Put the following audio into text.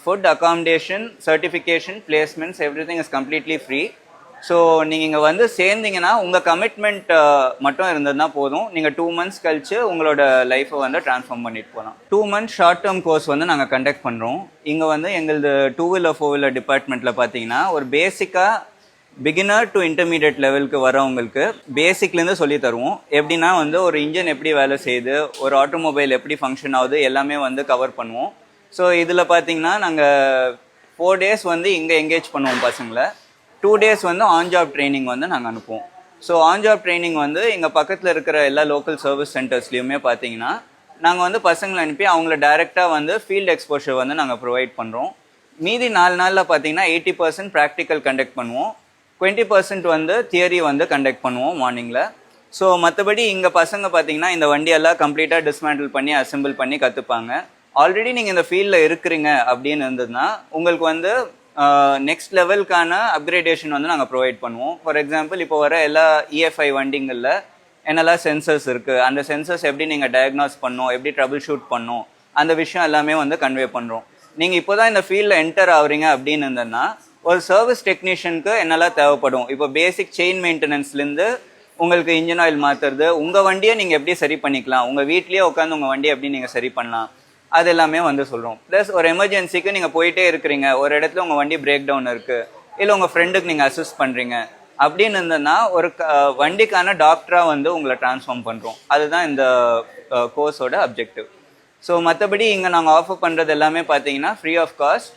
Food, accommodation, certification, placements everything is completely free. So நீங்கள் இங்கே வந்து சேர்ந்தீங்கன்னா உங்கள் கமிட்மெண்ட் மட்டும் இருந்ததுன்னா போதும். நீங்கள் 2 months கழிச்சு உங்களோட லைஃப்பை வந்து ட்ரான்ஸ்ஃபார்ம் பண்ணிட்டு போகலாம். 2 months ஷார்ட் டேர்ம் கோர்ஸ் வந்து நாங்கள் கண்டக்ட் பண்ணுறோம். இங்கே வந்து எங்களது 2-wheeler 4-wheeler டிபார்ட்மெண்ட்டில் பார்த்தீங்கன்னா ஒரு பேசிக்காக பிகினர் டு இன்டர்மீடியட் லெவலுக்கு வரவங்களுக்கு பேசிக்லேருந்து சொல்லி தருவோம். எப்படின்னா வந்து ஒரு இன்ஜின் எப்படி வேலை செய்யுது, ஒரு ஆட்டோமொபைல் எப்படி ஃபங்க்ஷன் ஆகுது, எல்லாமே வந்து கவர் பண்ணுவோம். ஸோ இதில் பார்த்தீங்கன்னா நாங்கள் 4 days வந்து இங்கே எங்கேஜ் பண்ணுவோம் பசங்களை. 2 days வந்து ஆன் ஜாப் ட்ரைனிங் வந்து நாங்கள் அனுப்புவோம். ஸோ ஆன் ஜாப் ட்ரைனிங் வந்து எங்கள் பக்கத்தில் இருக்கிற எல்லா லோக்கல் சர்வீஸ் சென்டர்ஸ்லையுமே பார்த்தீங்கன்னா நாங்கள் வந்து பசங்களை அனுப்பி அவங்கள டைரெக்டாக வந்து ஃபீல்டு எக்ஸ்போஷர் வந்து நாங்கள் ப்ரொவைட் பண்ணுறோம். மீதி 4 நாளில் பார்த்தீங்கன்னா 80% ப்ராக்டிக்கல் கண்டக்ட் பண்ணுவோம். 20% வந்து தியரி வந்து கண்டக்ட் பண்ணுவோம் மார்னிங்கில். ஸோ மற்றபடி இங்கே பசங்க பார்த்தீங்கன்னா இந்த வண்டியெல்லாம் கம்ப்ளீட்டாக டிஸ்மேண்டில் பண்ணி அசெம்பிள் பண்ணி கற்றுப்பாங்க. ஆல்ரெடி நீங்கள் இந்த ஃபீல்டில் இருக்கிறீங்க அப்படின்னு இருந்ததுன்னா உங்களுக்கு வந்து நெக்ஸ்ட் லெவலுக்கான அப்கிரேடேஷன் வந்து நாங்கள் ப்ரொவைட் பண்ணுவோம். ஃபார் எக்ஸாம்பிள் இப்போ வர எல்லா இஎஃப்ஐ வண்டிங்களில் என்னெல்லாம் சென்சர்ஸ் இருக்குது, அந்த சென்சர்ஸ் எப்படி நீங்கள் டயக்னாஸ் பண்ணணும், எப்படி ட்ரபிள் ஷூட் பண்ணணும், அந்த விஷயம் எல்லாமே வந்து கன்வே பண்ணுறோம். நீங்கள் இப்போ தான் இந்த ஃபீல்டில் என்டர் ஆகுறீங்க அப்படின்னு இருந்ததுன்னா ஒரு சர்வீஸ் டெக்னீஷியனுக்கு என்னெல்லாம் தேவைப்படும், இப்போ பேசிக் செயின் மெயின்டெனன்ஸ்லேருந்து உங்களுக்கு இன்ஜின் ஆயில் மாற்றுறது, உங்கள் வண்டியை நீங்கள் எப்படி சரி பண்ணிக்கலாம், உங்கள் வீட்லேயே உட்காந்து உங்கள் வண்டியை எப்படி நீங்கள் சரி பண்ணலாம், அது எல்லாமே வந்து சொல்கிறோம். ப்ளஸ் ஒரு எமர்ஜென்சிக்கு நீங்கள் போயிட்டே இருக்கிறீங்க, ஒரு இடத்துல உங்கள் வண்டி பிரேக் டவுன் இருக்குது, இல்லை உங்கள் ஃப்ரெண்டுக்கு நீங்கள் அசிஸ்ட் பண்ணுறீங்க அப்படின்னு இருந்ததுன்னா ஒரு வண்டிக்கான டாக்டராக வந்து உங்களை ட்ரான்ஸ்ஃபார்ம் பண்ணுறோம். அதுதான் இந்த கோர்ஸோட அப்ஜெக்டிவ். ஸோ மற்றபடி இங்கே நாங்கள் ஆஃபர் பண்ணுறது எல்லாமே பார்த்தீங்கன்னா ஃப்ரீ ஆஃப் காஸ்ட்.